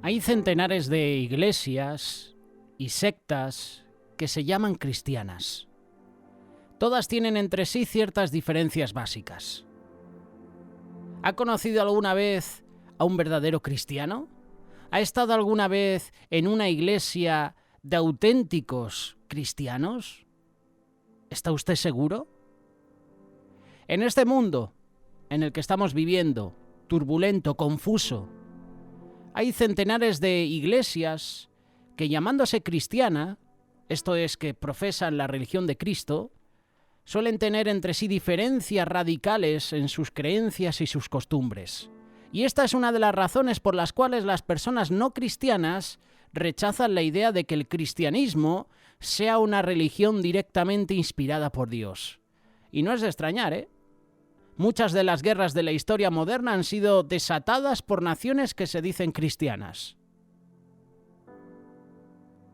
Hay centenares de iglesias y sectas que se llaman cristianas. Todas tienen entre sí ciertas diferencias básicas. ¿Ha conocido alguna vez a un verdadero cristiano? ¿Ha estado alguna vez en una iglesia de auténticos cristianos? ¿Está usted seguro? En este mundo en el que estamos viviendo, turbulento, confuso, hay centenares de iglesias que, llamándose cristiana, esto es, que profesan la religión de Cristo, suelen tener entre sí diferencias radicales en sus creencias y sus costumbres. Y esta es una de las razones por las cuales las personas no cristianas rechazan la idea de que el cristianismo sea una religión directamente inspirada por Dios. Y no es de extrañar, ¿eh? Muchas de las guerras de la historia moderna han sido desatadas por naciones que se dicen cristianas.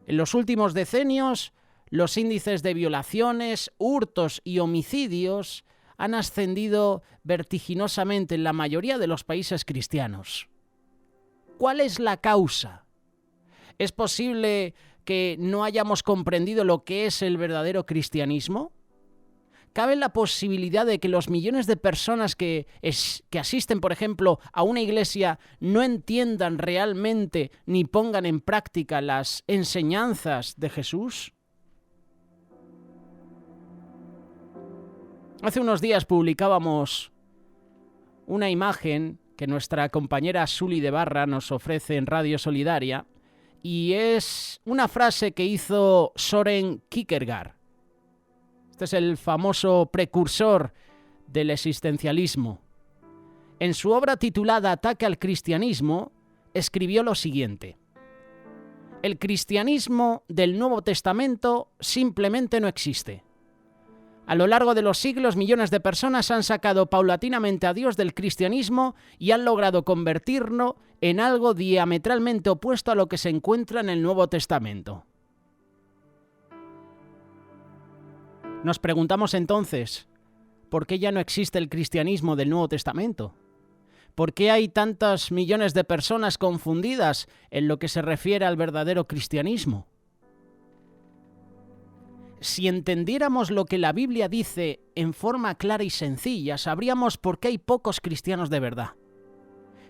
En los últimos decenios, los índices de violaciones, hurtos y homicidios han ascendido vertiginosamente en la mayoría de los países cristianos. ¿Cuál es la causa? ¿Es posible que no hayamos comprendido lo que es el verdadero cristianismo? ¿Cabe la posibilidad de que los millones de personas que asisten, por ejemplo, a una iglesia no entiendan realmente ni pongan en práctica las enseñanzas de Jesús? Hace unos días publicábamos una imagen que nuestra compañera Suli de Barra nos ofrece en Radio Solidaria, y es una frase que hizo Søren Kierkegaard. Este es el famoso precursor del existencialismo. En su obra titulada Ataque al cristianismo, escribió lo siguiente: el cristianismo del Nuevo Testamento simplemente no existe. A lo largo de los siglos, millones de personas han sacado paulatinamente a Dios del cristianismo y han logrado convertirlo en algo diametralmente opuesto a lo que se encuentra en el Nuevo Testamento. Nos preguntamos entonces, ¿por qué ya no existe el cristianismo del Nuevo Testamento? ¿Por qué hay tantos millones de personas confundidas en lo que se refiere al verdadero cristianismo? Si entendiéramos lo que la Biblia dice en forma clara y sencilla, sabríamos por qué hay pocos cristianos de verdad.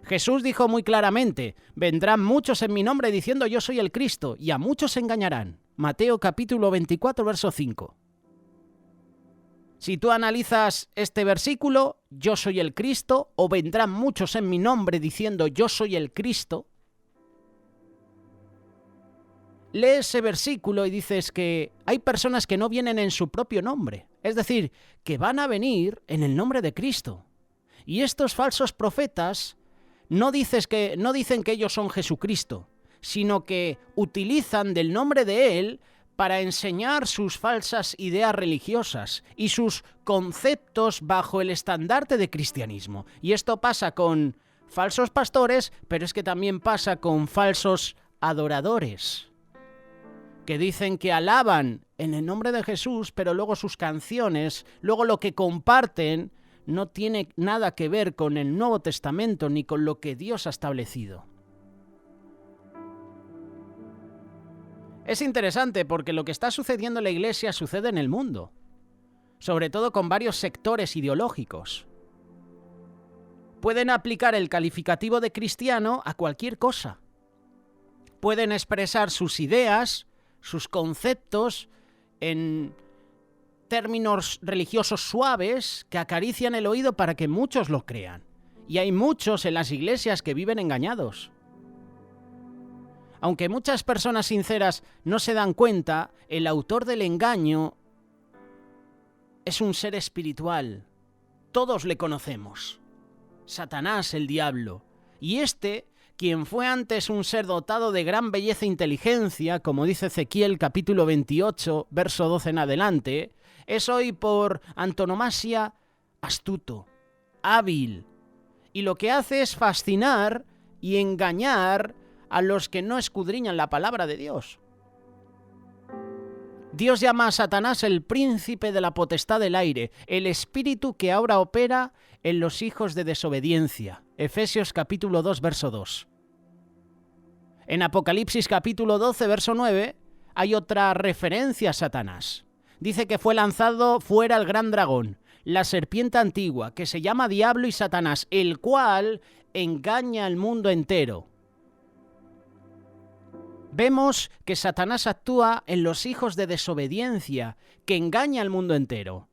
Jesús dijo muy claramente: vendrán muchos en mi nombre diciendo yo soy el Cristo, y a muchos se engañarán. Mateo capítulo 24, verso 5. Si tú analizas este versículo, yo soy el Cristo, o vendrán muchos en mi nombre diciendo yo soy el Cristo, lee ese versículo y dices que hay personas que no vienen en su propio nombre, es decir, que van a venir en el nombre de Cristo. Y estos falsos profetas no dicen que ellos son Jesucristo, sino que utilizan del nombre de Él para enseñar sus falsas ideas religiosas y sus conceptos bajo el estandarte de cristianismo. Y esto pasa con falsos pastores, pero es que también pasa con falsos adoradores, que dicen que alaban en el nombre de Jesús, pero luego sus canciones, luego lo que comparten, no tiene nada que ver con el Nuevo Testamento ni con lo que Dios ha establecido. Es interesante porque lo que está sucediendo en la Iglesia sucede en el mundo, sobre todo con varios sectores ideológicos. Pueden aplicar el calificativo de cristiano a cualquier cosa. Pueden expresar sus ideas, sus conceptos en términos religiosos suaves que acarician el oído para que muchos lo crean. Y hay muchos en las iglesias que viven engañados. Aunque muchas personas sinceras no se dan cuenta, el autor del engaño es un ser espiritual. Todos le conocemos. Satanás, el diablo. Y quien fue antes un ser dotado de gran belleza e inteligencia, como dice Ezequiel capítulo 28, verso 12 en adelante, es hoy por antonomasia astuto, hábil, y lo que hace es fascinar y engañar a los que no escudriñan la palabra de Dios. Dios llama a Satanás el príncipe de la potestad del aire, el espíritu que ahora opera en los hijos de desobediencia. Efesios capítulo 2, verso 2. En Apocalipsis capítulo 12, verso 9, hay otra referencia a Satanás. Dice que fue lanzado fuera el gran dragón, la serpiente antigua, que se llama Diablo y Satanás, el cual engaña al mundo entero. Vemos que Satanás actúa en los hijos de desobediencia, que engaña al mundo entero.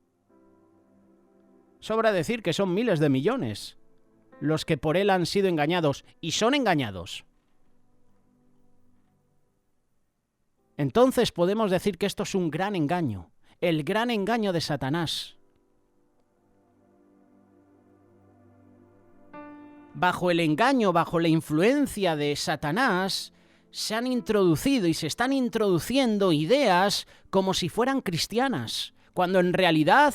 Sobra decir que son miles de millones los que por él han sido engañados, y son engañados. Entonces podemos decir que esto es un gran engaño, el gran engaño de Satanás. Bajo el engaño, bajo la influencia de Satanás, se han introducido y se están introduciendo ideas como si fueran cristianas, cuando en realidad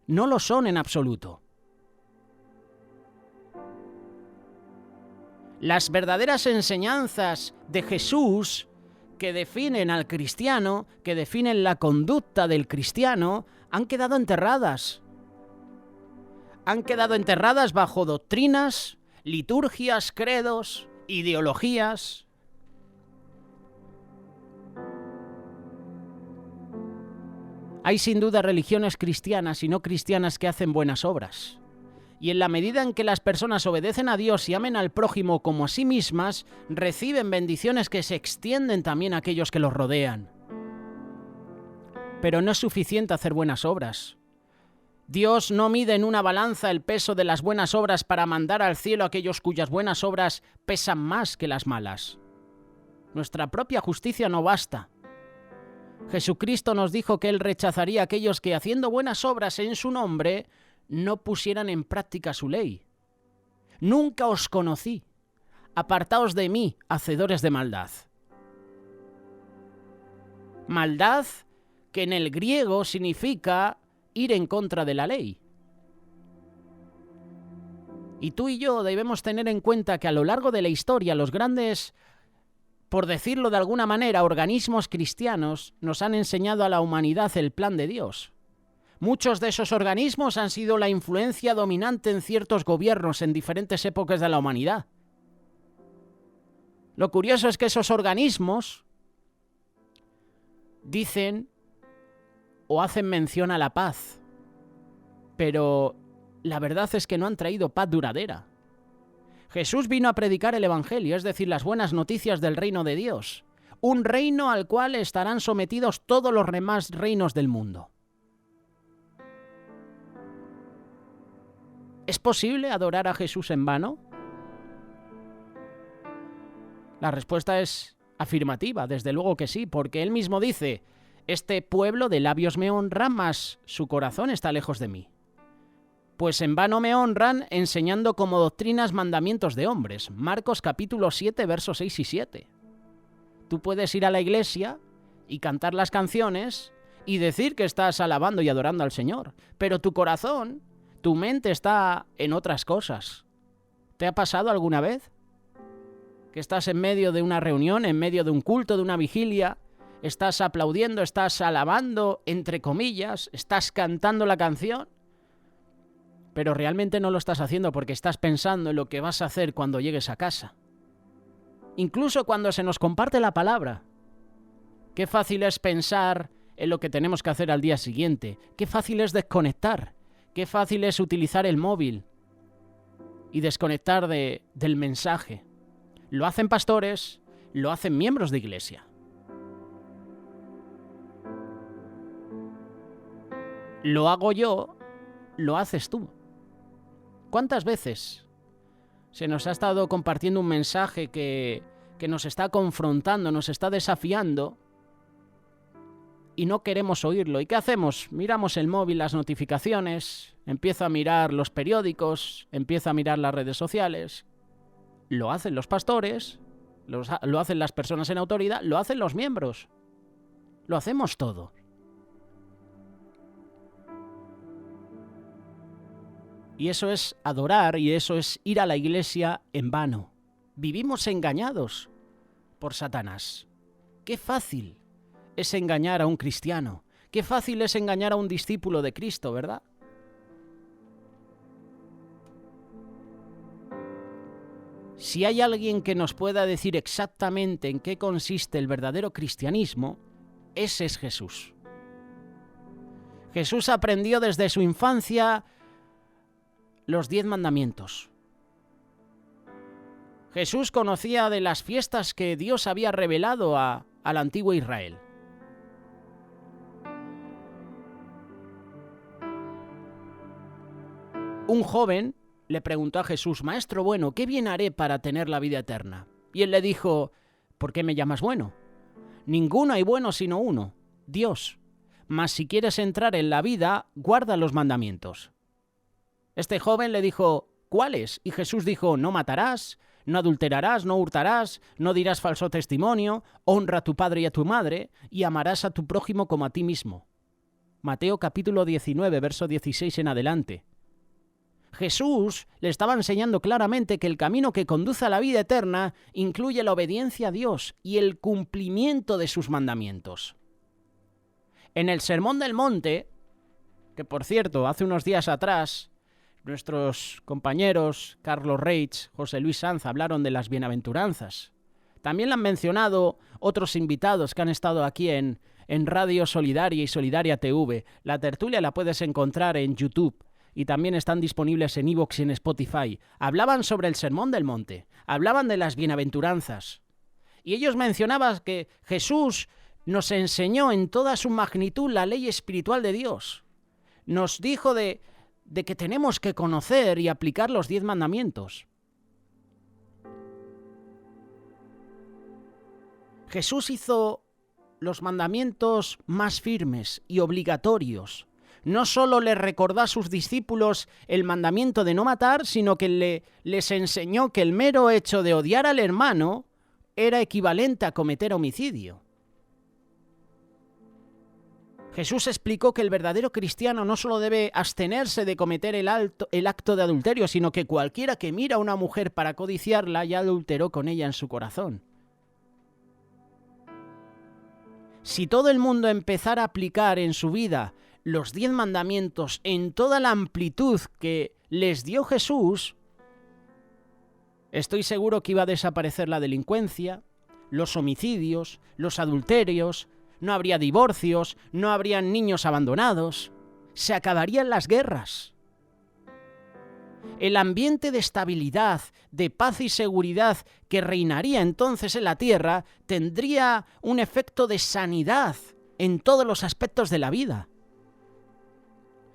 no lo son en absoluto. Las verdaderas enseñanzas de Jesús que definen al cristiano, que definen la conducta del cristiano, han quedado enterradas. Han quedado enterradas bajo doctrinas, liturgias, credos, ideologías. Hay sin duda religiones cristianas y no cristianas que hacen buenas obras. Y en la medida en que las personas obedecen a Dios y amen al prójimo como a sí mismas, reciben bendiciones que se extienden también a aquellos que los rodean. Pero no es suficiente hacer buenas obras. Dios no mide en una balanza el peso de las buenas obras para mandar al cielo a aquellos cuyas buenas obras pesan más que las malas. Nuestra propia justicia no basta. Jesucristo nos dijo que Él rechazaría a aquellos que, haciendo buenas obras en su nombre, no pusieran en práctica su ley. Nunca os conocí. Apartaos de mí, hacedores de maldad. Maldad que en el griego significa ir en contra de la ley. Y tú y yo debemos tener en cuenta que a lo largo de la historia los grandes, por decirlo de alguna manera, organismos cristianos nos han enseñado a la humanidad el plan de Dios. Muchos de esos organismos han sido la influencia dominante en ciertos gobiernos en diferentes épocas de la humanidad. Lo curioso es que esos organismos dicen o hacen mención a la paz, pero la verdad es que no han traído paz duradera. Jesús vino a predicar el Evangelio, es decir, las buenas noticias del reino de Dios, un reino al cual estarán sometidos todos los demás reinos del mundo. ¿Es posible adorar a Jesús en vano? La respuesta es afirmativa, desde luego que sí, porque Él mismo dice: este pueblo de labios me honra, mas su corazón está lejos de mí. Pues en vano me honran, enseñando como doctrinas mandamientos de hombres. Marcos capítulo 7, versos 6 y 7. Tú puedes ir a la iglesia y cantar las canciones y decir que estás alabando y adorando al Señor, pero tu corazón, tu mente está en otras cosas. ¿Te ha pasado alguna vez que estás en medio de una reunión, en medio de un culto, de una vigilia, estás aplaudiendo, estás alabando, entre comillas, estás cantando la canción, pero realmente no lo estás haciendo porque estás pensando en lo que vas a hacer cuando llegues a casa? Incluso cuando se nos comparte la palabra, qué fácil es pensar en lo que tenemos que hacer al día siguiente, qué fácil es desconectar, qué fácil es utilizar el móvil y desconectar del mensaje. Lo hacen pastores, lo hacen miembros de iglesia. Lo hago yo, lo haces tú. ¿Cuántas veces se nos ha estado compartiendo un mensaje que nos está confrontando, nos está desafiando, y no queremos oírlo? ¿Y qué hacemos? Miramos el móvil, las notificaciones, empiezo a mirar los periódicos, empiezo a mirar las redes sociales. Lo hacen los pastores, lo hacen las personas en autoridad, lo hacen los miembros. Lo hacemos todo. Y eso es adorar, y eso es ir a la iglesia en vano. Vivimos engañados por Satanás. Qué fácil es engañar a un cristiano. Qué fácil es engañar a un discípulo de Cristo, ¿verdad? Si hay alguien que nos pueda decir exactamente en qué consiste el verdadero cristianismo, ese es Jesús. Jesús aprendió desde su infancia los 10 mandamientos. Jesús conocía de las fiestas que Dios había revelado al antiguo Israel. Un joven le preguntó a Jesús: Maestro bueno, ¿qué bien haré para tener la vida eterna? Y él le dijo: ¿por qué me llamas bueno? Ninguno hay bueno sino uno, Dios. Mas si quieres entrar en la vida, guarda los mandamientos. Este joven le dijo: ¿cuáles? Y Jesús dijo: no matarás, no adulterarás, no hurtarás, no dirás falso testimonio, honra a tu padre y a tu madre, y amarás a tu prójimo como a ti mismo. Mateo capítulo 19, verso 16 en adelante. Jesús le estaba enseñando claramente que el camino que conduce a la vida eterna incluye la obediencia a Dios y el cumplimiento de sus mandamientos. En el Sermón del Monte, que por cierto, hace unos días atrás, nuestros compañeros Carlos Reitz, José Luis Sanz hablaron de las bienaventuranzas. También lo han mencionado otros invitados que han estado aquí en Radio Solidaria y Solidaria TV. La tertulia la puedes encontrar en YouTube y también están disponibles en iVoox y en Spotify. Hablaban sobre el Sermón del Monte, hablaban de las bienaventuranzas. Y ellos mencionaban que Jesús nos enseñó en toda su magnitud la ley espiritual de Dios. Nos dijo de que tenemos que conocer y aplicar los 10 mandamientos. Jesús hizo los mandamientos más firmes y obligatorios. No solo les recordó a sus discípulos el mandamiento de no matar, sino que les enseñó que el mero hecho de odiar al hermano era equivalente a cometer homicidio. Jesús explicó que el verdadero cristiano no solo debe abstenerse de cometer el acto de adulterio, sino que cualquiera que mira a una mujer para codiciarla ya adulteró con ella en su corazón. Si todo el mundo empezara a aplicar en su vida los 10 mandamientos en toda la amplitud que les dio Jesús, estoy seguro que iba a desaparecer la delincuencia, los homicidios, los adulterios, no habría divorcios, no habrían niños abandonados, se acabarían las guerras. El ambiente de estabilidad, de paz y seguridad que reinaría entonces en la tierra tendría un efecto de sanidad en todos los aspectos de la vida.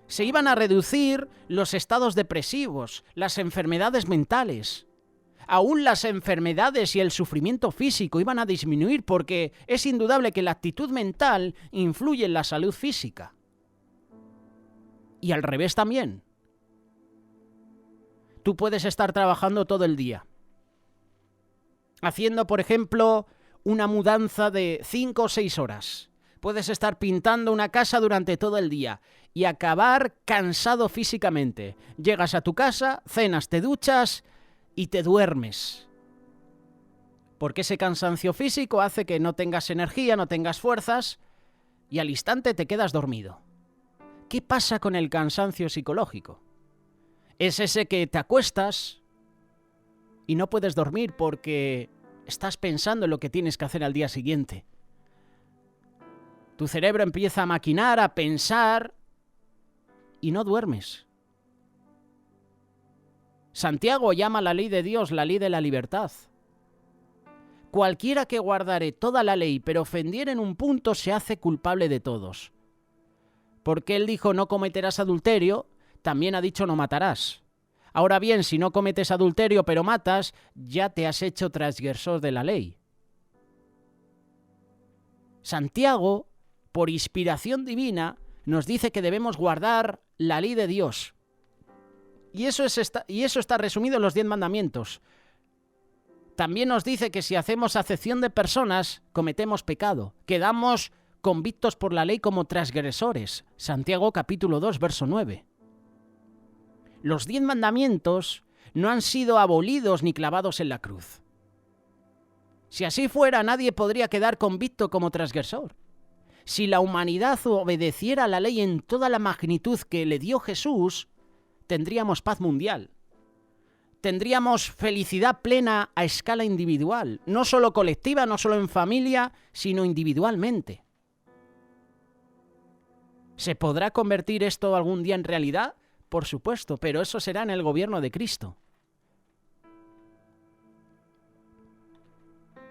Se iban a reducir los estados depresivos, las enfermedades mentales. Aún las enfermedades y el sufrimiento físico iban a disminuir porque es indudable que la actitud mental influye en la salud física. Y al revés también. Tú puedes estar trabajando todo el día, haciendo, por ejemplo, una mudanza de 5 o 6 horas. Puedes estar pintando una casa durante todo el día y acabar cansado físicamente. Llegas a tu casa, cenas, te duchas y te duermes. Porque ese cansancio físico hace que no tengas energía, no tengas fuerzas y al instante te quedas dormido. ¿Qué pasa con el cansancio psicológico? Es ese que te acuestas y no puedes dormir porque estás pensando en lo que tienes que hacer al día siguiente. Tu cerebro empieza a maquinar, a pensar y no duermes. Santiago llama a la ley de Dios la ley de la libertad. Cualquiera que guardare toda la ley pero ofendiere en un punto se hace culpable de todos. Porque él dijo no cometerás adulterio, también ha dicho no matarás. Ahora bien, si no cometes adulterio pero matas, ya te has hecho transgresor de la ley. Santiago, por inspiración divina, nos dice que debemos guardar la ley de Dios. Y eso está resumido en los 10 mandamientos. También nos dice que si hacemos acepción de personas, cometemos pecado. Quedamos convictos por la ley como transgresores. Santiago capítulo 2, verso 9. Los 10 mandamientos no han sido abolidos ni clavados en la cruz. Si así fuera, nadie podría quedar convicto como transgresor. Si la humanidad obedeciera a la ley en toda la magnitud que le dio Jesús, tendríamos paz mundial. tendríamos felicidad plena a escala individual, no solo colectiva, no solo en familia, sino individualmente. ¿Se podrá convertir esto algún día en realidad? Por supuesto, pero eso será en el gobierno de Cristo.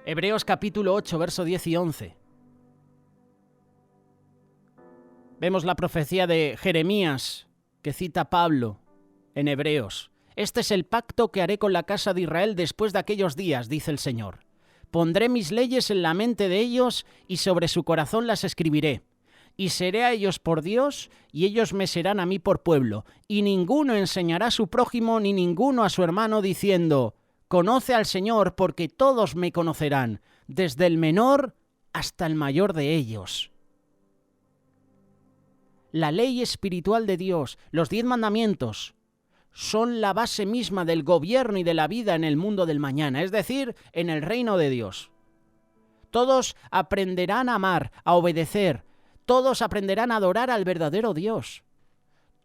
Hebreos capítulo 8, verso 10 y 11. Vemos la profecía de Jeremías que cita Pablo en Hebreos. Este es el pacto que haré con la casa de Israel después de aquellos días, dice el Señor. Pondré mis leyes en la mente de ellos y sobre su corazón las escribiré. Y seré a ellos por Dios, y ellos me serán a mí por pueblo. Y ninguno enseñará a su prójimo, ni ninguno a su hermano, diciendo, conoce al Señor, porque todos me conocerán, desde el menor hasta el mayor de ellos. La ley espiritual de Dios, los 10 mandamientos, son la base misma del gobierno y de la vida en el mundo del mañana, es decir, en el reino de Dios. Todos aprenderán a amar, a obedecer. Todos aprenderán a adorar al verdadero Dios.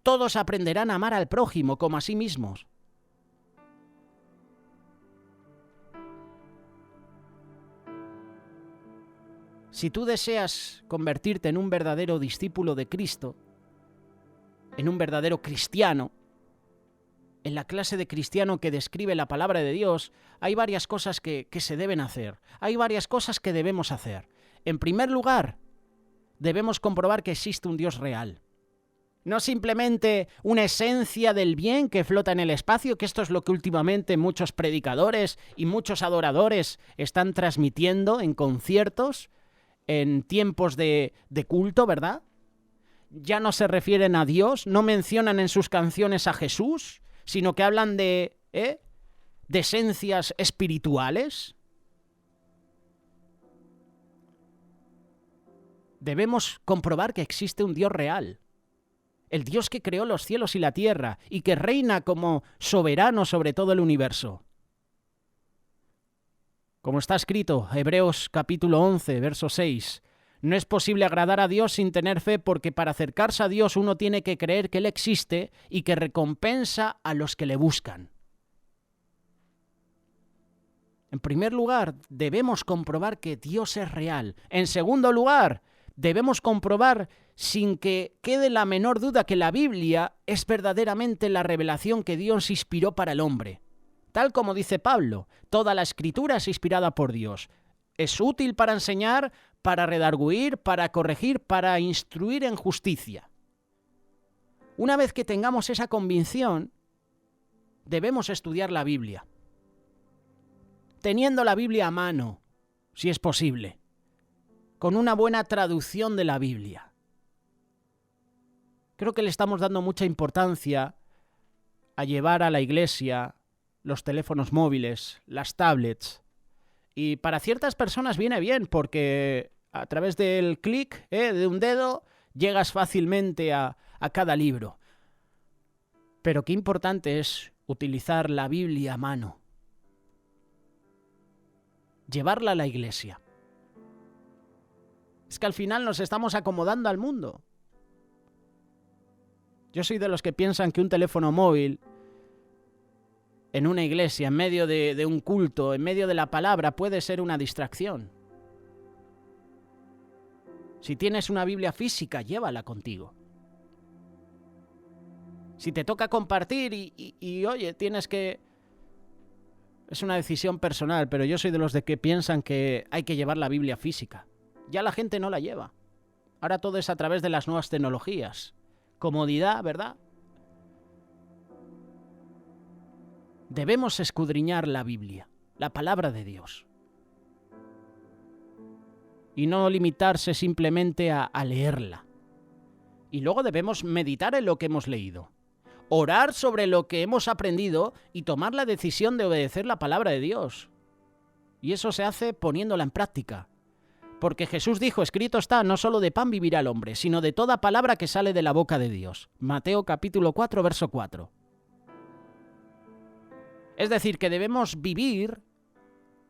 Todos aprenderán a amar al prójimo como a sí mismos. Si tú deseas convertirte en un verdadero discípulo de Cristo, en un verdadero cristiano, en la clase de cristiano que describe la palabra de Dios, hay varias cosas que se deben hacer. Hay varias cosas que debemos hacer. En primer lugar, debemos comprobar que existe un Dios real. No simplemente una esencia del bien que flota en el espacio, que esto es lo que últimamente muchos predicadores y muchos adoradores están transmitiendo en conciertos, en tiempos de culto, ¿verdad? Ya no se refieren a Dios, no mencionan en sus canciones a Jesús, sino que hablan de esencias espirituales. Debemos comprobar que existe un Dios real, el Dios que creó los cielos y la tierra y que reina como soberano sobre todo el universo. Como está escrito, Hebreos capítulo 11, verso 6, no es posible agradar a Dios sin tener fe porque para acercarse a Dios uno tiene que creer que Él existe y que recompensa a los que le buscan. En primer lugar, debemos comprobar que Dios es real. En segundo lugar, debemos comprobar sin que quede la menor duda que la Biblia es verdaderamente la revelación que Dios inspiró para el hombre. Tal como dice Pablo, toda la Escritura es inspirada por Dios. Es útil para enseñar, para redarguir, para corregir, para instruir en justicia. Una vez que tengamos esa convicción, debemos estudiar la Biblia. Teniendo la Biblia a mano, si es posible, con una buena traducción de la Biblia. Creo que le estamos dando mucha importancia a llevar a la iglesia los teléfonos móviles, las tablets. Y para ciertas personas viene bien porque a través del clic de un dedo llegas fácilmente a cada libro. Pero qué importante es utilizar la Biblia a mano. Llevarla a la iglesia. Es que al final nos estamos acomodando al mundo. Yo soy de los que piensan que un teléfono móvil en una iglesia, en medio de un culto, en medio de la palabra, puede ser una distracción. Si tienes una Biblia física, llévala contigo. Si te toca compartir y oye, tienes que... Es una decisión personal, pero yo soy de los de que piensan que hay que llevar la Biblia física. Ya la gente no la lleva. Ahora todo es a través de las nuevas tecnologías. Comodidad, ¿verdad? Debemos escudriñar la Biblia, la palabra de Dios. Y no limitarse simplemente a leerla. Y luego debemos meditar en lo que hemos leído. Orar sobre lo que hemos aprendido y tomar la decisión de obedecer la palabra de Dios. Y eso se hace poniéndola en práctica. Porque Jesús dijo, escrito está, no solo de pan vivirá el hombre, sino de toda palabra que sale de la boca de Dios. Mateo capítulo 4, verso 4. Es decir, que debemos vivir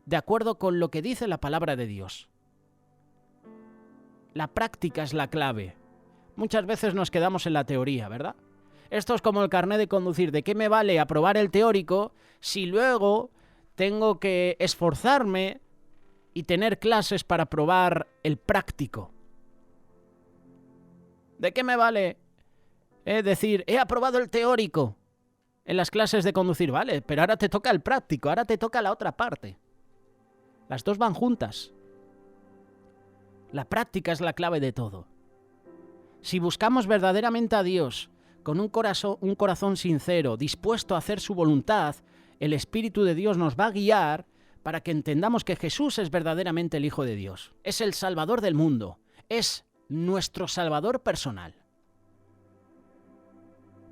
de acuerdo con lo que dice la palabra de Dios. La práctica es la clave. Muchas veces nos quedamos en la teoría, ¿verdad? Esto es como el carnet de conducir. ¿De qué me vale aprobar el teórico si luego tengo que esforzarme y tener clases para aprobar el práctico? ¿De qué me vale decir, he aprobado el teórico en las clases de conducir? Vale, pero ahora te toca el práctico, ahora te toca la otra parte. Las dos van juntas. La práctica es la clave de todo. Si buscamos verdaderamente a Dios con un corazón sincero, dispuesto a hacer su voluntad, el Espíritu de Dios nos va a guiar para que entendamos que Jesús es verdaderamente el Hijo de Dios. Es el Salvador del mundo. Es nuestro Salvador personal.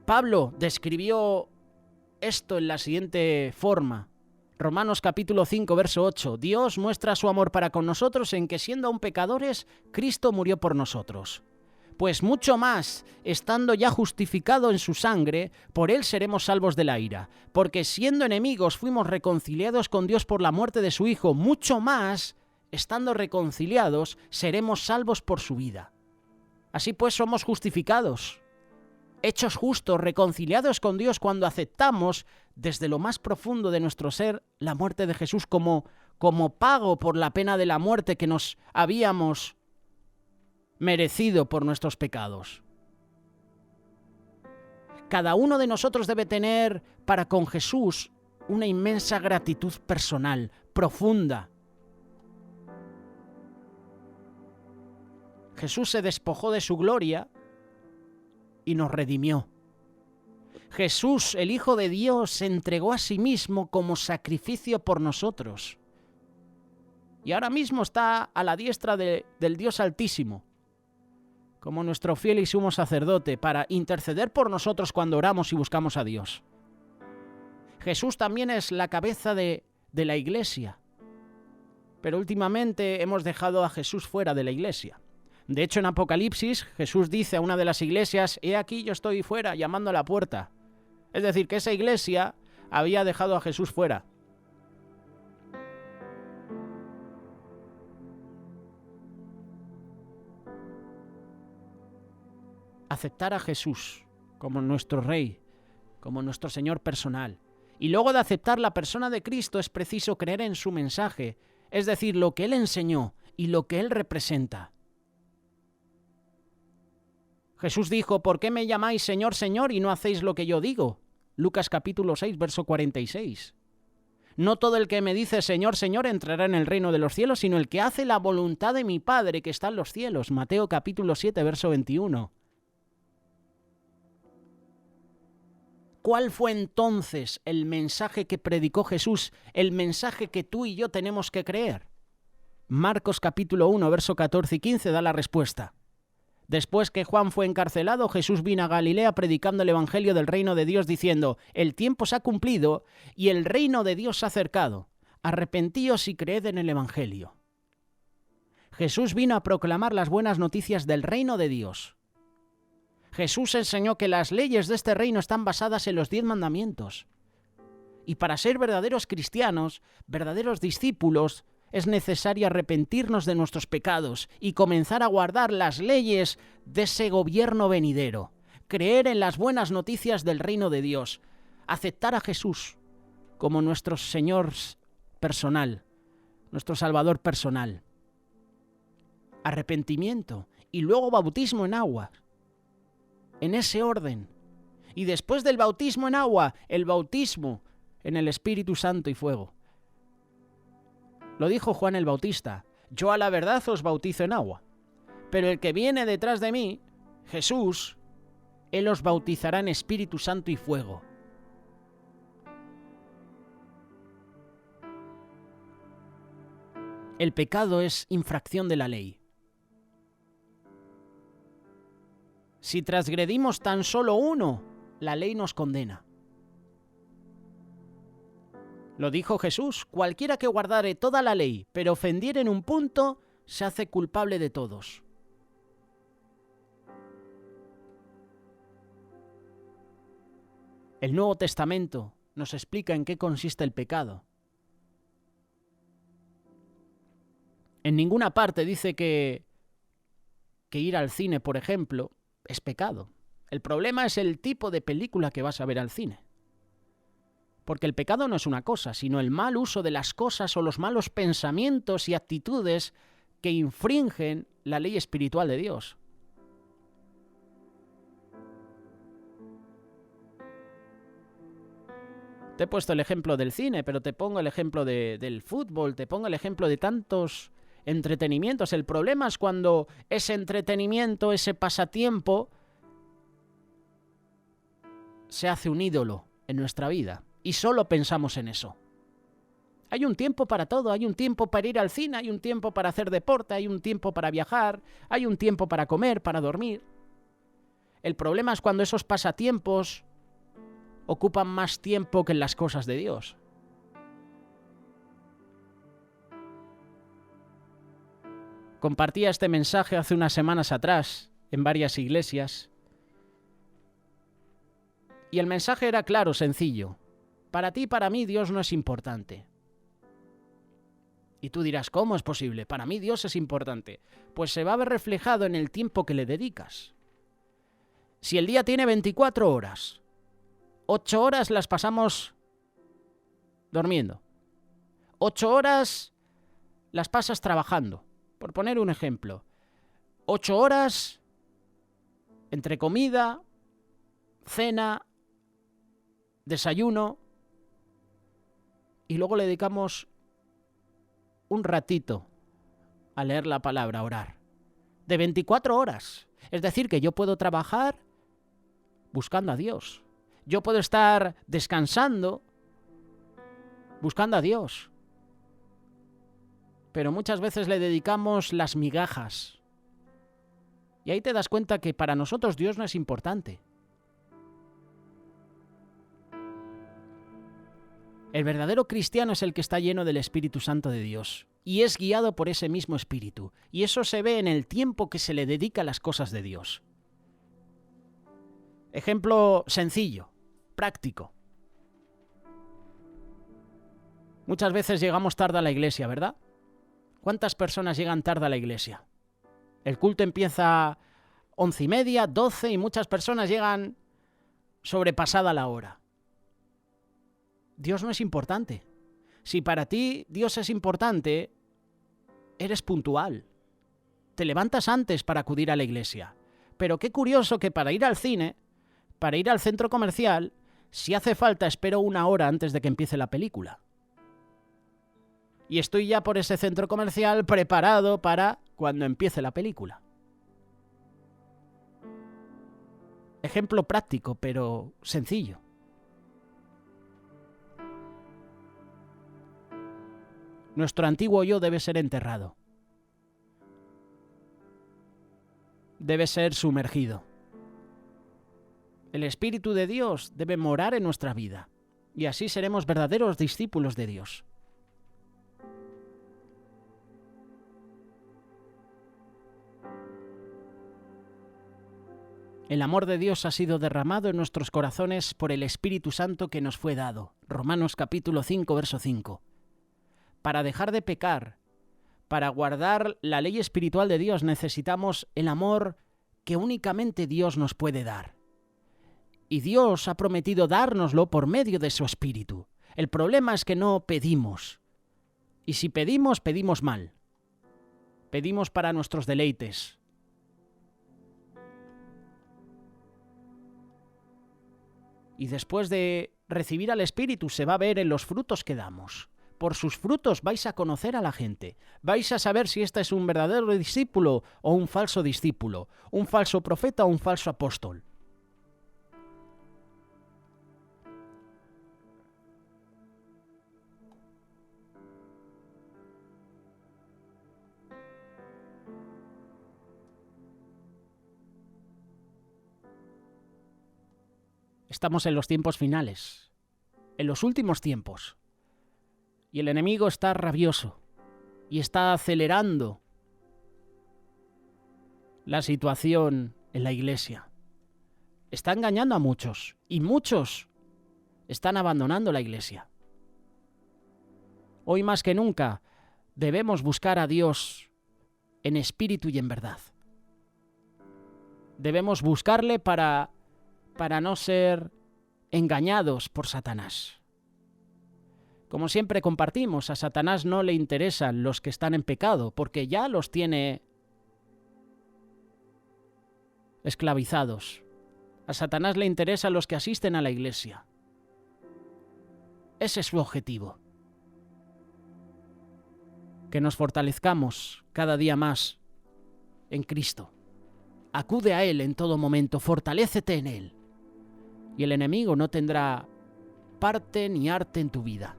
Pablo describió esto en la siguiente forma. Romanos capítulo 5, verso 8. Dios muestra su amor para con nosotros en que siendo aún pecadores, Cristo murió por nosotros. Pues mucho más, estando ya justificado en su sangre, por él seremos salvos de la ira. Porque siendo enemigos fuimos reconciliados con Dios por la muerte de su Hijo. Mucho más, estando reconciliados, seremos salvos por su vida. Así pues somos justificados, hechos justos, reconciliados con Dios cuando aceptamos desde lo más profundo de nuestro ser la muerte de Jesús como pago por la pena de la muerte que nos habíamos merecido por nuestros pecados. Cada uno de nosotros debe tener para con Jesús una inmensa gratitud personal, profunda. Jesús se despojó de su gloria y nos redimió. Jesús, el Hijo de Dios, se entregó a sí mismo como sacrificio por nosotros. Y ahora mismo está a la diestra del Dios Altísimo, como nuestro fiel y sumo sacerdote, para interceder por nosotros cuando oramos y buscamos a Dios. Jesús también es la cabeza de la Iglesia, pero últimamente hemos dejado a Jesús fuera de la Iglesia. De hecho, en Apocalipsis, Jesús dice a una de las iglesias, he aquí yo estoy fuera, llamando a la puerta. Es decir, que esa iglesia había dejado a Jesús fuera. Aceptar a Jesús como nuestro Rey, como nuestro Señor personal. Y luego de aceptar la persona de Cristo es preciso creer en su mensaje, es decir, lo que Él enseñó y lo que Él representa. Jesús dijo, ¿por qué me llamáis Señor, Señor y no hacéis lo que yo digo? Lucas capítulo 6, verso 46. No todo el que me dice Señor, Señor entrará en el reino de los cielos, sino el que hace la voluntad de mi Padre que está en los cielos. Mateo capítulo 7, verso 21. ¿Cuál fue entonces el mensaje que predicó Jesús, el mensaje que tú y yo tenemos que creer? Marcos capítulo 1, verso 14 y 15 da la respuesta. Después que Juan fue encarcelado, Jesús vino a Galilea predicando el evangelio del reino de Dios, diciendo, el tiempo se ha cumplido y el reino de Dios se ha acercado. Arrepentíos y creed en el evangelio. Jesús vino a proclamar las buenas noticias del reino de Dios. Jesús enseñó que las leyes de este reino están basadas en los 10 mandamientos. Y para ser verdaderos cristianos, verdaderos discípulos, es necesario arrepentirnos de nuestros pecados y comenzar a guardar las leyes de ese gobierno venidero, creer en las buenas noticias del reino de Dios, aceptar a Jesús como nuestro Señor personal, nuestro Salvador personal. Arrepentimiento y luego bautismo en agua, en ese orden. Y después del bautismo en agua, el bautismo en el Espíritu Santo y fuego. Lo dijo Juan el Bautista, yo a la verdad os bautizo en agua, pero el que viene detrás de mí, Jesús, Él os bautizará en Espíritu Santo y fuego. El pecado es infracción de la ley. Si transgredimos tan solo uno, la ley nos condena. Lo dijo Jesús, cualquiera que guardare toda la ley, pero ofendiere en un punto, se hace culpable de todos. El Nuevo Testamento nos explica en qué consiste el pecado. En ninguna parte dice que ir al cine, por ejemplo, es pecado. El problema es el tipo de película que vas a ver al cine. Porque el pecado no es una cosa, sino el mal uso de las cosas o los malos pensamientos y actitudes que infringen la ley espiritual de Dios. Te he puesto el ejemplo del cine, pero te pongo el ejemplo del fútbol, te pongo el ejemplo de tantos entretenimientos. El problema es cuando ese entretenimiento, ese pasatiempo, se hace un ídolo en nuestra vida y solo pensamos en eso. Hay un tiempo para todo, hay un tiempo para ir al cine, hay un tiempo para hacer deporte, hay un tiempo para viajar, hay un tiempo para comer, para dormir. El problema es cuando esos pasatiempos ocupan más tiempo que en las cosas de Dios. Compartía este mensaje hace unas semanas atrás en varias iglesias y el mensaje era claro, sencillo. Para ti y para mí Dios no es importante. Y tú dirás, ¿cómo es posible? Para mí Dios es importante. Pues se va a ver reflejado en el tiempo que le dedicas. Si el día tiene 24 horas, 8 horas las pasamos durmiendo. 8 horas las pasas trabajando. Por poner un ejemplo. 8 horas entre comida, cena, desayuno, y luego le dedicamos un ratito a leer la palabra, a orar. De 24 horas. Es decir, que yo puedo trabajar buscando a Dios. Yo puedo estar descansando buscando a Dios. Pero muchas veces le dedicamos las migajas. Y ahí te das cuenta que para nosotros Dios no es importante. El verdadero cristiano es el que está lleno del Espíritu Santo de Dios y es guiado por ese mismo Espíritu. Y eso se ve en el tiempo que se le dedica a las cosas de Dios. Ejemplo sencillo, práctico. Muchas veces llegamos tarde a la iglesia, ¿verdad? ¿Cuántas personas llegan tarde a la iglesia? El culto empieza 11:30, 12 y muchas personas llegan sobrepasada la hora. Dios no es importante. Si para ti Dios es importante, eres puntual. Te levantas antes para acudir a la iglesia. Pero qué curioso que para ir al cine, para ir al centro comercial, si hace falta espero 1 hora antes de que empiece la película. Y estoy ya por ese centro comercial preparado para cuando empiece la película. Ejemplo práctico, pero sencillo. Nuestro antiguo yo debe ser enterrado. Debe ser sumergido. El Espíritu de Dios debe morar en nuestra vida. Y así seremos verdaderos discípulos de Dios. El amor de Dios ha sido derramado en nuestros corazones por el Espíritu Santo que nos fue dado. Romanos capítulo 5, verso 5. Para dejar de pecar, para guardar la ley espiritual de Dios, necesitamos el amor que únicamente Dios nos puede dar. Y Dios ha prometido dárnoslo por medio de su Espíritu. El problema es que no pedimos. Y si pedimos, pedimos mal. Pedimos para nuestros deleites. Y después de recibir al Espíritu se va a ver en los frutos que damos. Por sus frutos vais a conocer a la gente. Vais a saber si este es un verdadero discípulo o un falso discípulo, un falso profeta o un falso apóstol. Estamos en los tiempos finales, en los últimos tiempos. Y el enemigo está rabioso y está acelerando la situación en la iglesia. Está engañando a muchos y muchos están abandonando la iglesia. Hoy más que nunca debemos buscar a Dios en espíritu y en verdad. Debemos buscarle para para no ser engañados por Satanás. Como siempre compartimos, a Satanás no le interesan los que están en pecado, porque ya los tiene esclavizados. A Satanás le interesan los que asisten a la iglesia. Ese es su objetivo. Que nos fortalezcamos cada día más en Cristo. Acude a Él en todo momento, fortalécete en Él. Y el enemigo no tendrá parte ni arte en tu vida.